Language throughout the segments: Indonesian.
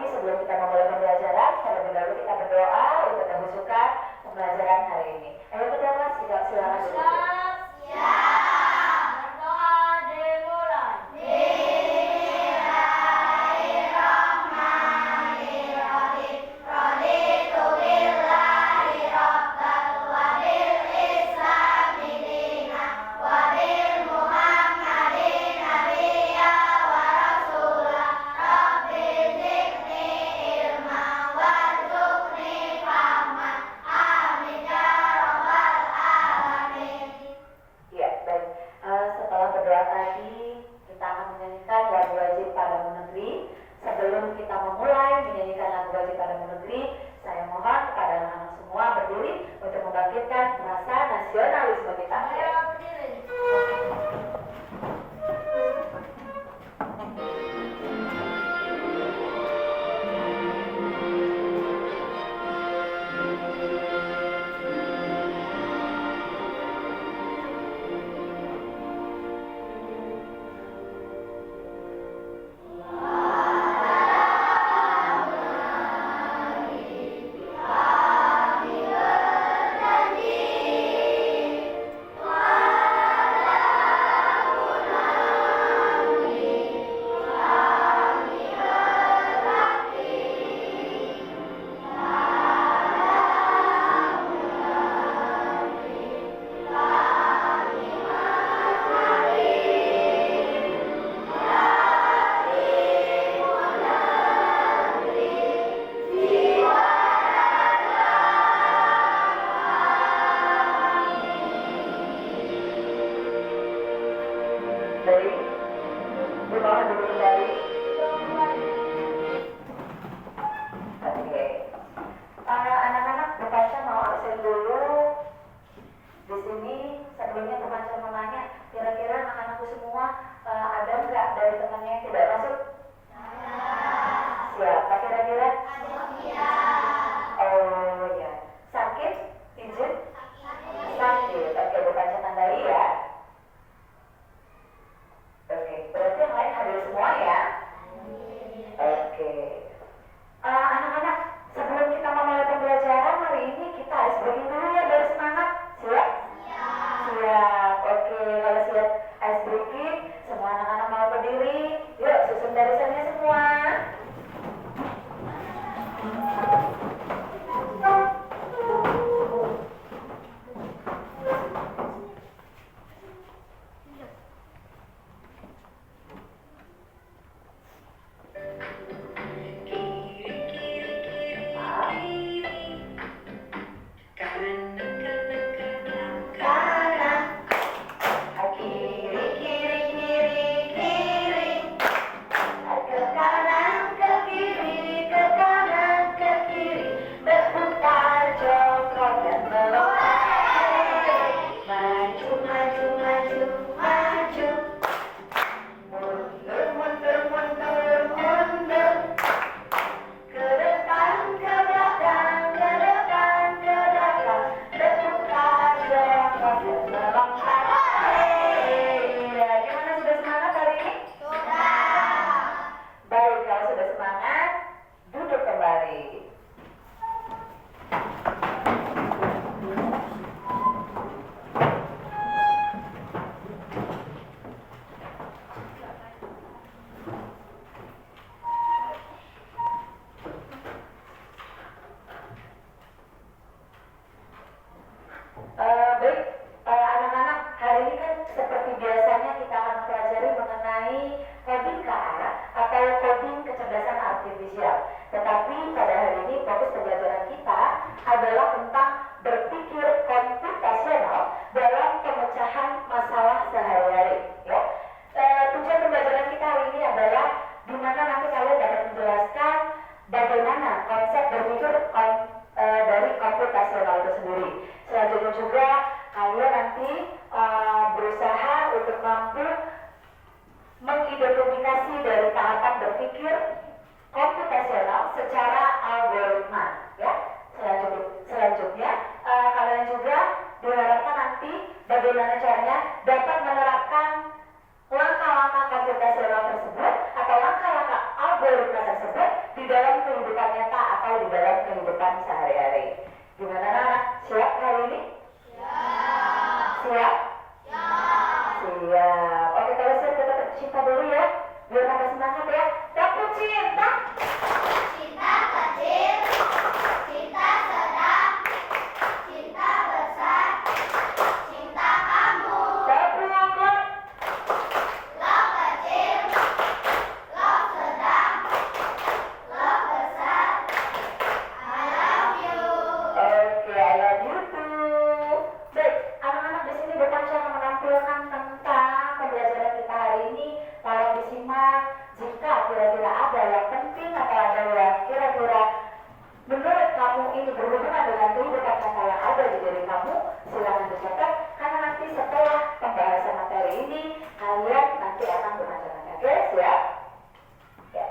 Tapi sebelum kita memulai pembelajaran, terlebih dahulu kita berdoa untuk kehusukan pembelajaran hari ini. Ayo kita kelas, silakan dulu. Sebelum kita memulai menyanyikan lagu wajib padamu negeri, saya mohon kepada anak-anak semua berdiri untuk membangkitkan rasa nasionalisme kita. Bagaimana caranya dapat menerapkan langkah-langkah komputasional tersebut atau langkah-langkah algoritma tersebut di dalam kehidupan nyata atau di dalam kehidupan sehari-hari. Gimana anak? Siap hari ini? Siap? Siap. Oke, kalau siap kita cinta dulu ya, biar tambah semangat ya. Dapur cinta. Cinta kecil, cinta sedang, cinta besar, cinta kamu. Dapur angkat. Love kecil, love sedang, love besar. I love you. Oke, I love you too. Baik, anak-anak di sini berpancang menampilkan tentang pembelajaran kita hari ini. Tolong disimak. Jika kira-kira ada yang penting atau ada yang kira-kira menurut kamu ini berhubungan dengan kehidupan nyata yang ada di diri kamu, silakan dicatat. Karena nanti setelah pembahasan materi ini, kalian nanti akan bermacam-macam. Oke, siap? Ya.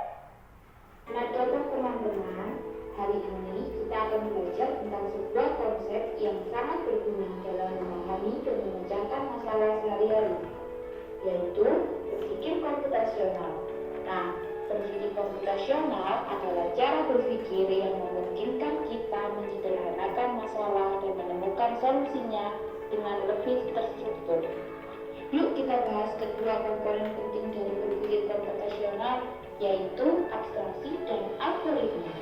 Selamat datang teman-teman. Hari ini kita akan belajar tentang sebuah konsep yang sangat berguna dalam memahami dan memecahkan masalah sehari-hari, yaitu berpikir komputasional. Nah, berpikir komputasional adalah cara berpikir yang memungkinkan kita menyederhanakan masalah dan menemukan solusinya dengan lebih terstruktur. Yuk kita bahas kedua komponen penting dari berpikir komputasional, yaitu abstraksi dan algoritma.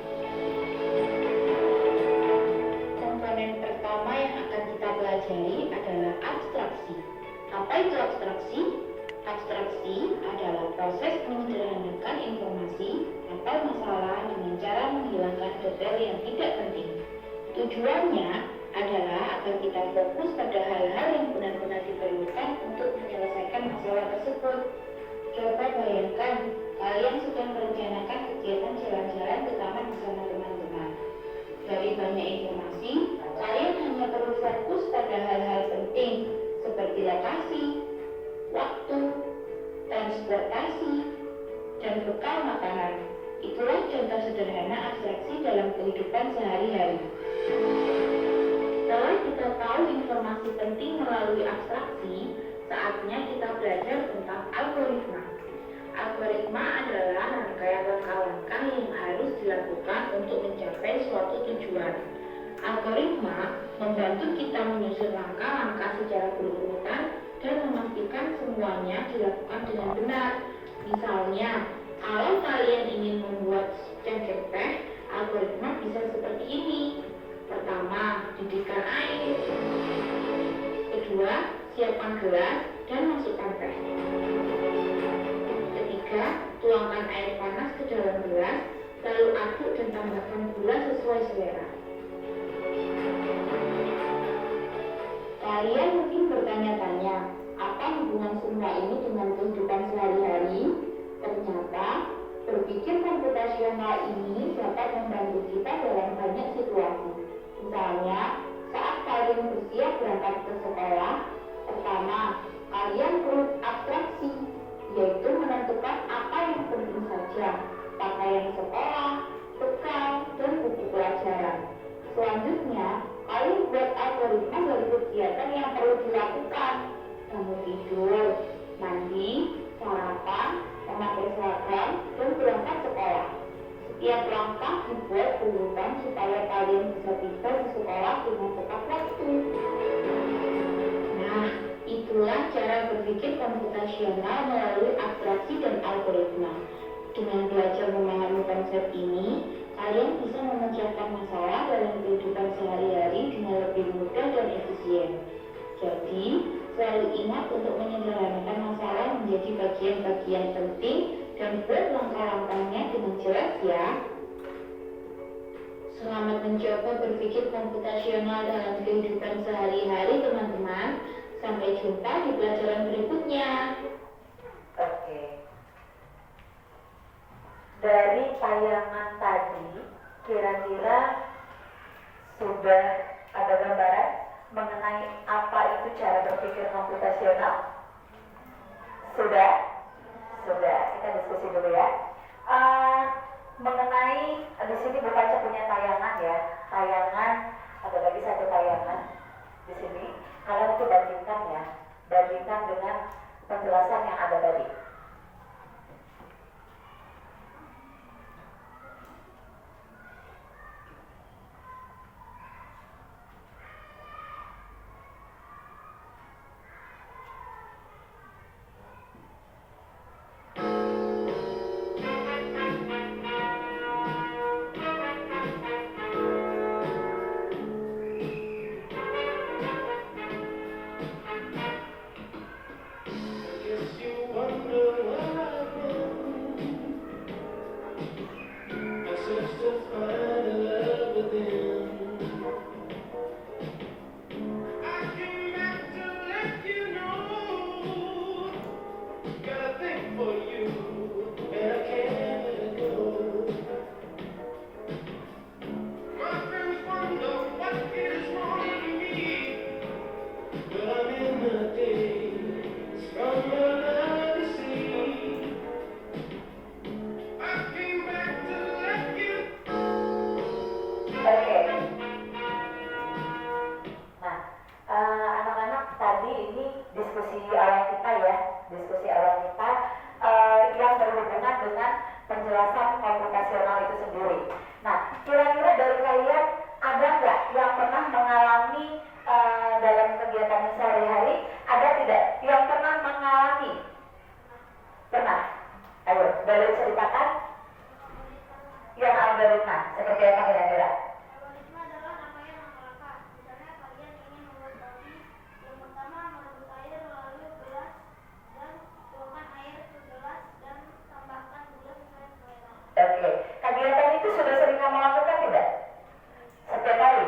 Komponen pertama yang akan kita pelajari adalah abstraksi. Apa itu abstraksi? Abstraksi adalah proses menyederhanakan informasi atau masalah dengan cara menghilangkan detail yang tidak penting. Tujuannya adalah agar kita fokus pada hal-hal yang benar-benar diperlukan untuk menyelesaikan masalah tersebut. Coba bayangkan, kalian sedang merencanakan kegiatan jalan-jalan ke taman bersama teman-teman. Dari banyak informasi, kalian hanya perlu fokus pada hal-hal penting seperti lokasi, waktu, transportasi, dan bekal makanan. Itulah contoh sederhana abstraksi dalam kehidupan sehari-hari. Setelah kita tahu informasi penting melalui abstraksi, saatnya kita belajar tentang algoritma. Algoritma adalah rangkaian langkah-langkah yang harus dilakukan untuk mencapai suatu tujuan. Algoritma membantu kita menyusun langkah-langkah secara berurutan dan memastikan semuanya dilakukan dengan benar. Misalnya, kalau kalian ingin membuat cangkir teh, algoritma bisa seperti ini. Pertama, didihkan air. Kedua, siapkan gelas dan masukkan teh. Ketiga, tuangkan air panas ke dalam gelas, lalu aduk dan tambahkan gula sesuai selera. Kalian mungkin bertanya-tanya, apa hubungan semua ini dengan kehidupan sehari-hari? Ternyata, berpikir komputasional ini dapat membantu kita dalam banyak situasi. Misalnya, saat kalian bersiap berangkat ke sekolah, pertama, kalian perlu abstraksi, yaitu menentukan apa yang penting saja, pakaian sekolah, bekal, dan buku pelajaran. Selanjutnya, kalian buat algoritma dari kegiatan yang perlu dilakukan. Bangun tidur, mandi, sarapan, memakai seragam, dan berangkat sekolah. Setiap langkah dibuat urutan supaya kalian bisa tiba di sekolah dengan tepat waktu. Nah, itulah cara berpikir komputasional melalui abstraksi dan algoritma. Dengan belajar memahami konsep ini, kalian bisa memecahkan masalah dalam kehidupan sehari-hari dengan lebih mudah dan efisien. Jadi, selalu ingat untuk menyederhanakan masalah menjadi bagian-bagian penting dan buat langkah-langkahnya dengan jelas ya. Selamat mencoba berpikir komputasional dalam kehidupan sehari-hari teman-teman. Sampai jumpa di pelajaran berikutnya. Oke. Dari tayangan tadi, kira-kira sudah ada gambaran mengenai apa itu cara berpikir komputasional? Sudah? Sudah. Kita diskusi dulu ya. Mengenai di sini Bapak punya tayangan ya, tayangan ada lagi satu tayangan di sini. Kalian itu bandingkan ya, bandingkan dengan penjelasan yang ada. tadi. algoritma? Seperti apa kira-kira? Algoritma adalah rangkaian langkah-langkah. Misalnya kalian ingin membuat kopi, yang pertama merebus air, lalu gelas, dan tuangkan air ke gelas dan tambahkan gula sesuai selera. Oke, kegiatan itu sudah sering kamu lakukan tidak? Setiap hari?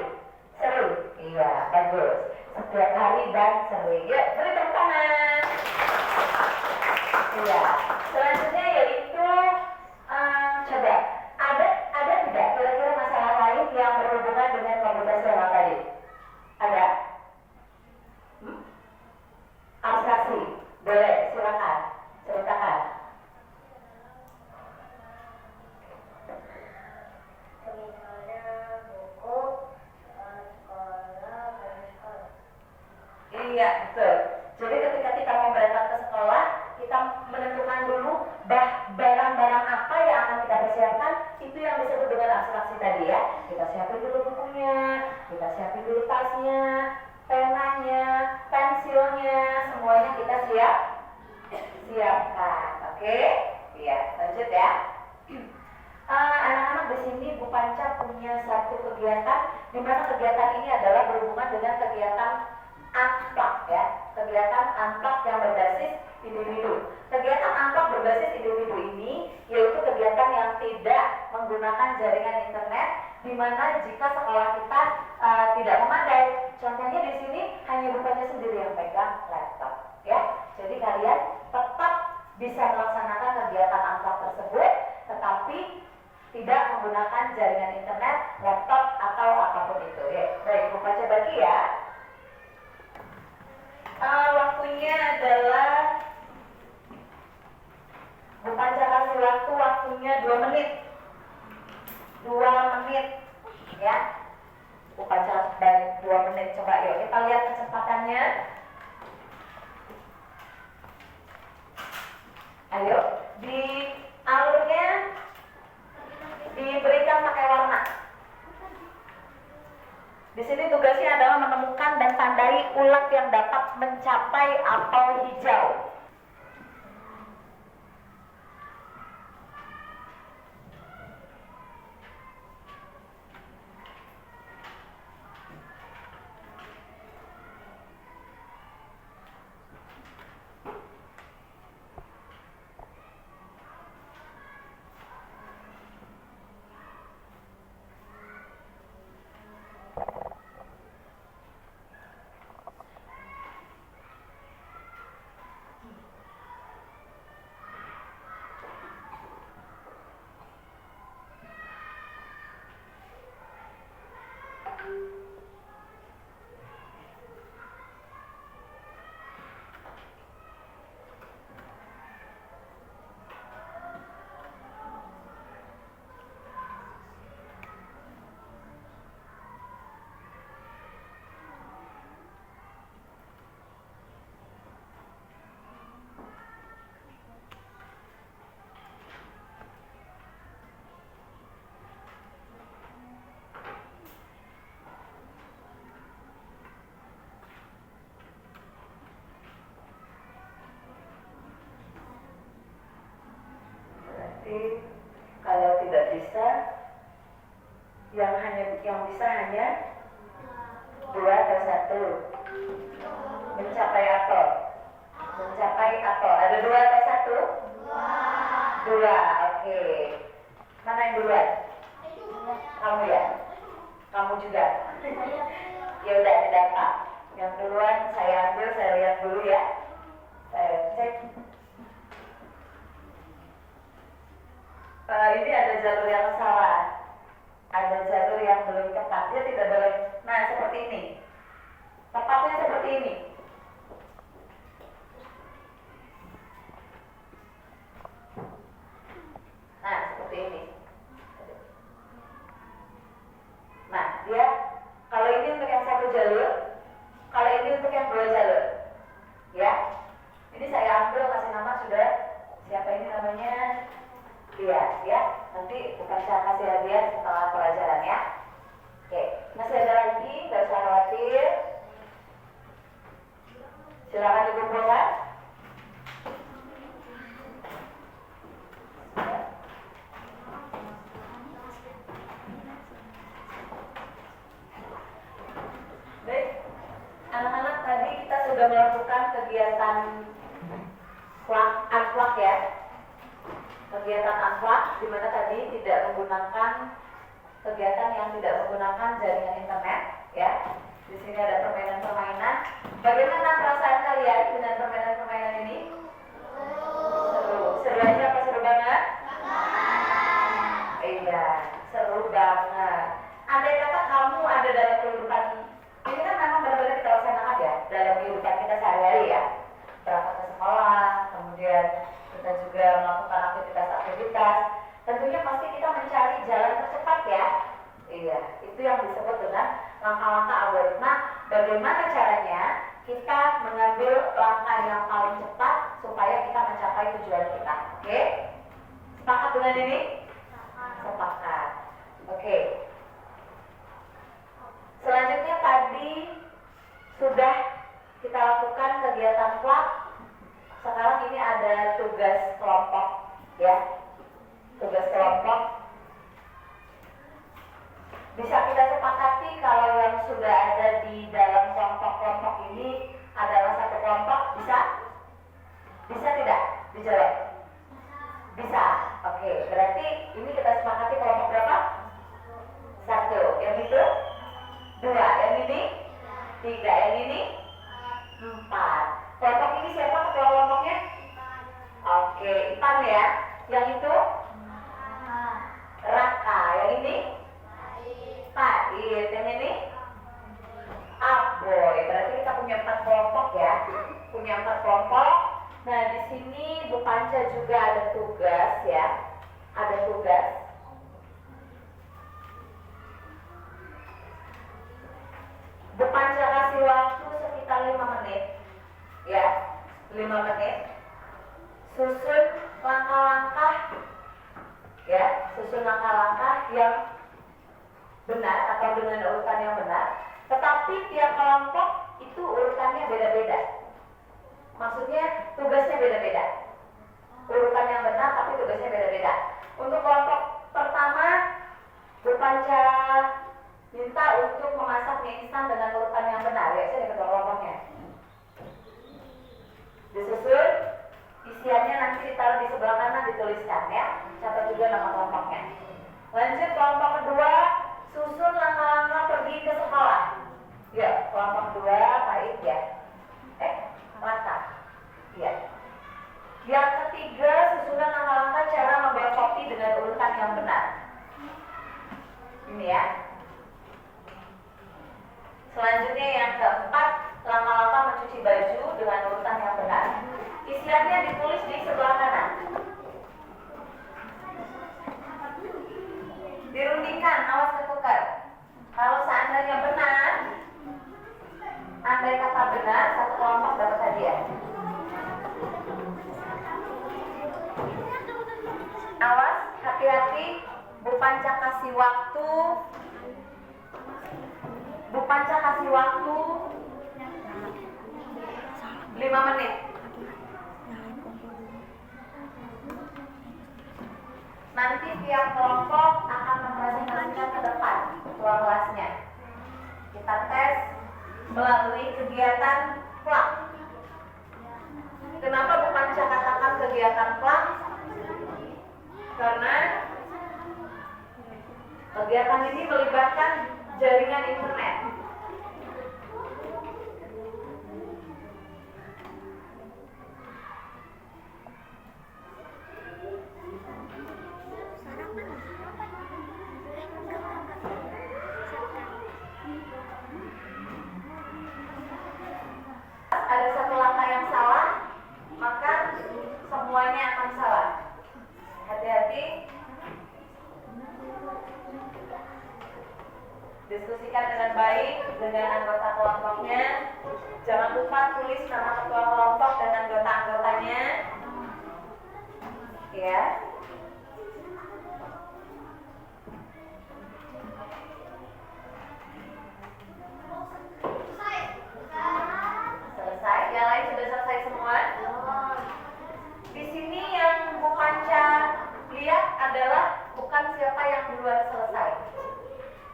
Sering? Iya, bagus. Setiap hari dan sering. Yuk, beri tepuk tangan. Iya. Selanjutnya yaitu coba ada tidak kira-kira masalah lain yang berhubungan dengan komputasional tadi? Ada? Abstraksi. Boleh, silakan. Ceritakan. Iya, betul. Jadi ketika kita mau berangkat ke sekolah, kita menentukan dulu barang-barang apa yang akan kita persiapkan. Itu yang disebut dengan abstraksi tadi ya. Kita siapin dulu bukunya, kita siapin dulu tasnya, penanya, pensilnya, semuanya kita siapkan. Oke? Iya, lanjut ya. Anak-anak di sini Bu Panca punya satu kegiatan di mana kegiatan ini adalah berhubungan dengan kegiatan unplug ya, kegiatan unplug yang berbasis individu. Kegiatan unplug berbasis individu ini yaitu kegiatan yang tidak menggunakan jaringan internet, di mana jika sekolah kita tidak memadai. Contohnya di sini hanya Bu Panca sendiri yang pegang laptop ya. Jadi kalian tetap bisa melaksanakan kegiatan unplug tersebut, tetapi tidak menggunakan jaringan internet, laptop atau apapun itu ya. Baik, Bu Panca bagi ya. Waktunya adalah Bu Panca kasih waktunya 2 menit. 2 menit ya. Bu Panca balik 2 menit, coba yuk kita lihat kecepatannya. Ayo, di alurnya diberikan pakai warna. Di sini tugasnya adalah menemukan dan tandai ulat yang dapat mencapai apel hijau. Kalau tidak bisa, yang bisa hanya 2 atau 1. Mencapai atau ada 2 atau 1? 2. Oke. Mana yang duluan? Kamu ya? Kamu juga? Ya udah, tidak apa. Yang duluan saya ambil, saya lihat dulu ya. Saya cek. Ini ada jalur yang salah, ada jalur yang belum tepat, dia tidak boleh. Nah, seperti ini, tepatnya seperti ini. Nah, seperti ini. Nah, dia kalau ini untuk yang 1 jalur, kalau ini untuk yang 2 jalur, ya. Ini saya ambil, kasih nama sudah. Siapa ini namanya? Iya, ya. Nanti bukan saya kasih hadiah setelah pelajaran ya. Oke, masih ada lagi, nggak usah khawatir. sudah melakukan kegiatan unplug ya. Kegiatan unplug di mana tadi tidak menggunakan kegiatan yang tidak menggunakan jaringan internet ya. Di sini ada permainan-permainan. Bagaimana perasaan kalian dengan permainan-permainan ini? Seru. Seru aja apa seru banget? Iya, seru banget. Andai kata kamu ada dalam kehidupan ini kan memang benar-benar kita laksanakan ya dalam kehidupan kita sehari-hari ya. Berangkat ke sekolah, kemudian kita juga melakukan aktivitas-aktivitas. Tentunya pasti kita mencari jalan tercepat ya. Iya, itu yang disebut dengan langkah-langkah algoritma. Bagaimana caranya kita mengambil langkah yang paling cepat supaya kita mencapai tujuan kita. Oke? Sepakat dengan ini? Sepakat. Oke. Selanjutnya tadi sudah kita lakukan kegiatan plug. Sekarang ini ada tugas kelompok ya. Tugas kelompok. Bisa kita sepakati kalau yang sudah ada di dalam kelompok-kelompok ini adalah satu kelompok, bisa? Bisa tidak? Dijawab? Bisa. Oke, berarti ini kita sepakati kelompok berapa? 1. Yang itu? 2. Yang ini? 3. Yang ini? 4. Kelompok ini siapa ketua kelompoknya? Oke, Ipan ya. Yang itu? Raka. Yang ini? Pahit. Yang ini? Aboy. Berarti kita punya 4 kelompok ya. Punya 4 kelompok. Nah, di sini Bu Panca juga ada tugas ya. Ada tugas. Bu Panca kasih waktu sekitar 5 menit. Ya, 5 menit. Susun langkah-langkah ya, susun langkah-langkah yang benar atau dengan urutan yang benar, tetapi tiap kelompok itu urutannya beda-beda. Maksudnya tugasnya beda-beda. Urutan yang benar tapi tugasnya beda-beda. Untuk kelompok pertama, Bu Panca minta untuk memasak mie instan dengan urutan yang benar. Ya, saya ketua kelompoknya. Disusun, isiannya nanti ditaruh di sebelah kanan dituliskan ya. Catat juga nama kelompoknya. Lanjut kelompok kedua, susun langkah-langkah pergi ke sekolah. Ya, kelompok kedua Pahit ya. Raka. Ya. Yang ketiga, susunan langkah-langkah cara membawa kopi dengan urutan yang benar. Ini ya. Selanjutnya yang keempat, langkah-langkah mencuci baju dengan urutan yang benar. Isiannya ditulis di sebelah kanan. Dirundingkan, awas ketukar. Kalau seandainya benar, andai kata benar, satu kelompok dapat hadiah. Awas, hati-hati. Bu Panca kasih waktu. Bu Panca kasih waktu 5 menit. Nanti tiap kelompok akan mempresentasikan ke depan ketua kelasnya. Kita tes melalui kegiatan plug. Kenapa Bu Panca katakan kegiatan plug? Karena kegiatan ini melibatkan jaringan internet. Ada satu langkah yang salah, maka semuanya akan salah. Hati-hati. Diskusikan dengan baik dengan anggota kelompoknya. Jangan lupa tulis nama ketua kelompok dan anggota-anggotanya. Ya. Selesai. Yang lain sudah selesai semua. Di sini yang Bu Panca lihat adalah bukan siapa yang duluan selesai,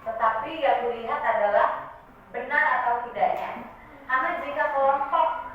tetapi yang dilihat adalah benar atau tidaknya. Karena jika kelompok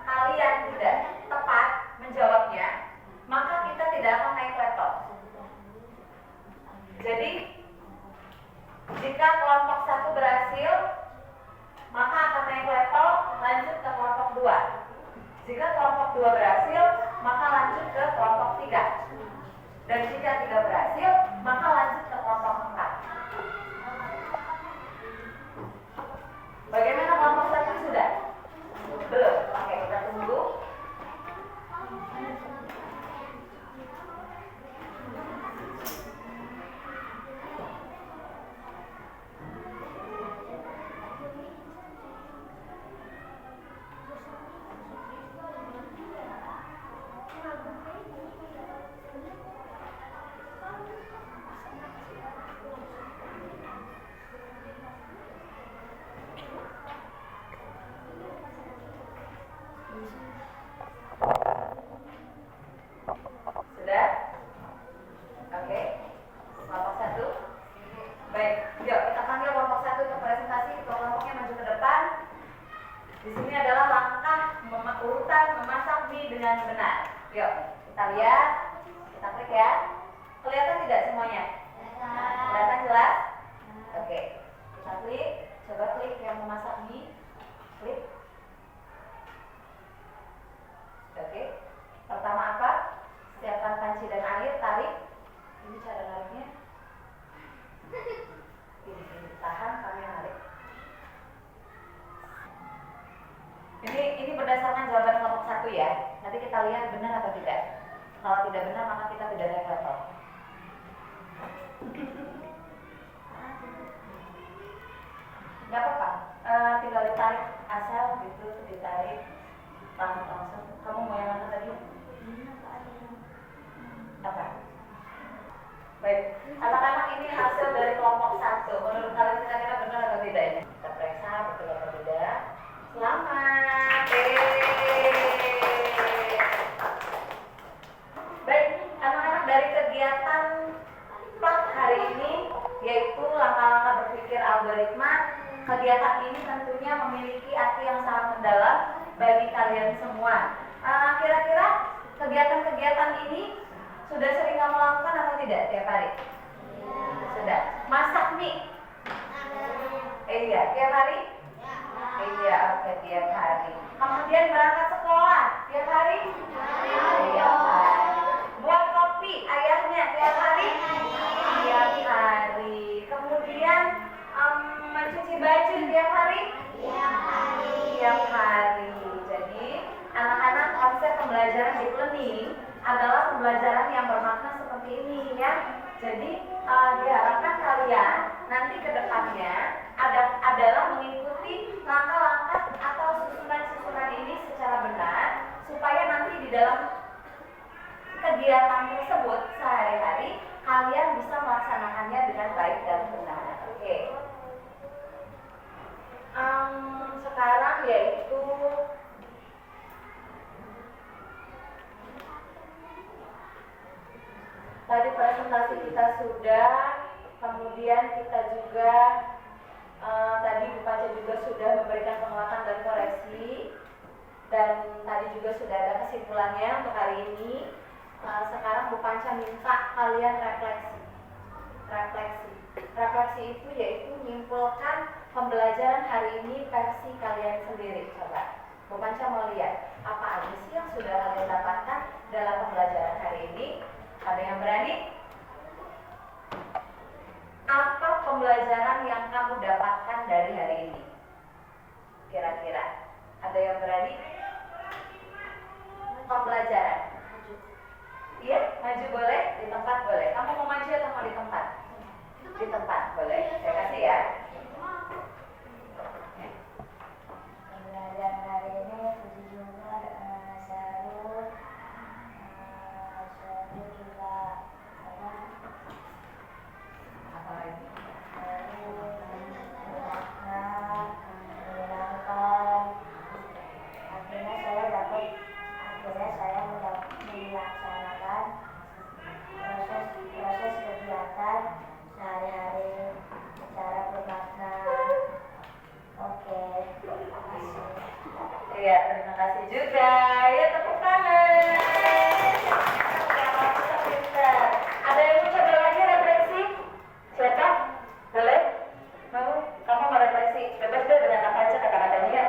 tinggal ditarik asal gitu, ditarik langsung. Kamu mau yang mana tadi? Apa? Baik, anak-anak ini hasil dari kelompok 1. Menurut kalian kira-kira benar atau tidak ini? Kita periksa betul atau tidak. Selamat. Baik, anak-anak, dari kegiatan plot hari ini yaitu langkah-langkah berpikir algoritma. Kegiatan ini tentunya memiliki arti yang sangat mendalam bagi kalian semua. Kira-kira kegiatan-kegiatan ini sudah sering kamu lakukan atau tidak tiap hari? Sudah. Masak mie? Iya, tiap hari? Iya, oke, tiap hari. Kemudian berangkat sekolah tiap hari? Tiap hari. Buat kopi ayahnya tiap hari? Tiap hari. Kemudian mencuci baju tiap hari? Tiap hari. Jadi anak-anak, konsep pembelajaran deep learning adalah pembelajaran yang bermakna seperti ini ya. Jadi diharapkan kalian nanti ke depannya adalah mengikuti langkah-langkah atau susunan-susunan ini secara benar, supaya nanti di dalam kegiatan tersebut sehari-hari kalian bisa melaksanakannya dengan baik dan benar. Oke. Sekarang yaitu tadi presentasi kita sudah, kemudian kita juga tadi Bu Panca juga sudah memberikan penguatan dan koreksi, dan tadi juga sudah ada kesimpulannya untuk hari ini. Sekarang Bu Panca minta kalian refleksi. Refleksi itu yaitu menyimpulkan pembelajaran hari ini versi kalian sendiri. Coba Bu Panca mau lihat apa aja sih yang sudah kalian dapatkan dalam pembelajaran hari ini. Ada yang berani? Apa pembelajaran yang kamu dapatkan dari hari ini? Kira-kira ada yang berani? Pembelajaran. Iya, maju boleh, di tempat boleh. Kamu mau maju atau mau di tempat? Di tempat boleh. Saya kasih ya. Pembelajaran hari ini sejujurnya seru. Iya, terima kasih juga. Ya, tepuk tangan. Ada yang mau coba lagi refleksi? Siapa? Boleh? Mau? Kamu mau refleksi? Bebas deh dengan apa aja kata-katanya ya.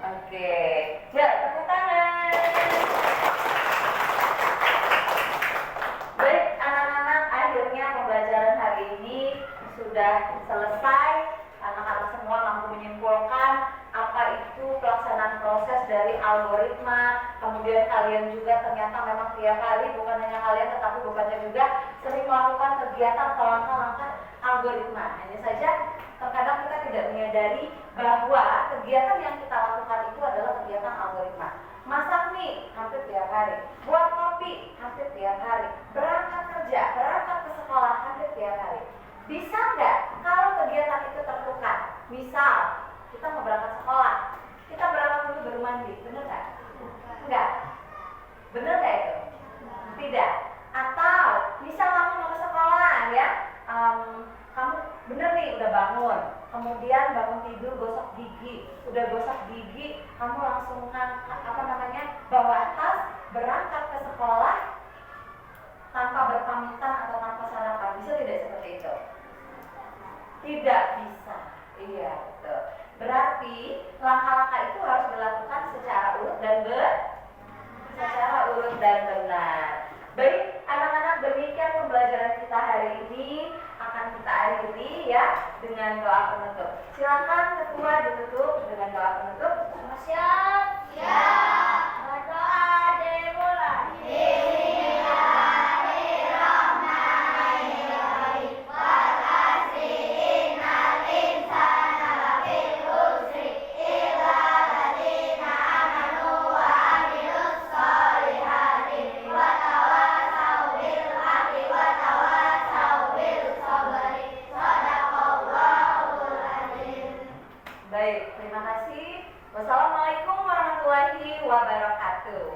Oke, ya tepuk tangan. Baik anak-anak, akhirnya pembelajaran hari ini sudah selesai. Anak-anak semua mampu menyimpulkan apa itu pelaksanaan proses dari algoritma. Kemudian kalian juga ternyata memang tiap hari, bukan hanya kalian tetapi bukannya juga sering melakukan kegiatan atau langkah-langkah algoritma. Hanya saja terkadang kita tidak menyadari bahwa kegiatan yang kita lakukan itu adalah kegiatan algoritma. Masak mie hampir tiap hari, buat kopi hampir tiap hari, berangkat kerja, berangkat ke sekolah hampir tiap hari. Bisa nggak kalau kegiatan itu tertukar? Misal kita mau berangkat sekolah, kita berangkat dulu baru mandi, bener nggak? Enggak, bener nggak itu? Tidak. Atau misal kamu mau ke sekolah ya, kamu bener nih udah bangun, kemudian bangun tidur gosok gigi, udah gosok gigi, kamu langsung bawa tas berangkat ke sekolah tanpa berpamitan atau tanpa sarapan. Bisa tidak seperti itu? Tidak bisa. Iya, betul. Berarti langkah-langkah itu harus dengan doa penutup. Silakan ketua ditutup dengan doa penutup. Siap. Berdoa dimulai. Baik, terima kasih. Wassalamualaikum warahmatullahi wabarakatuh.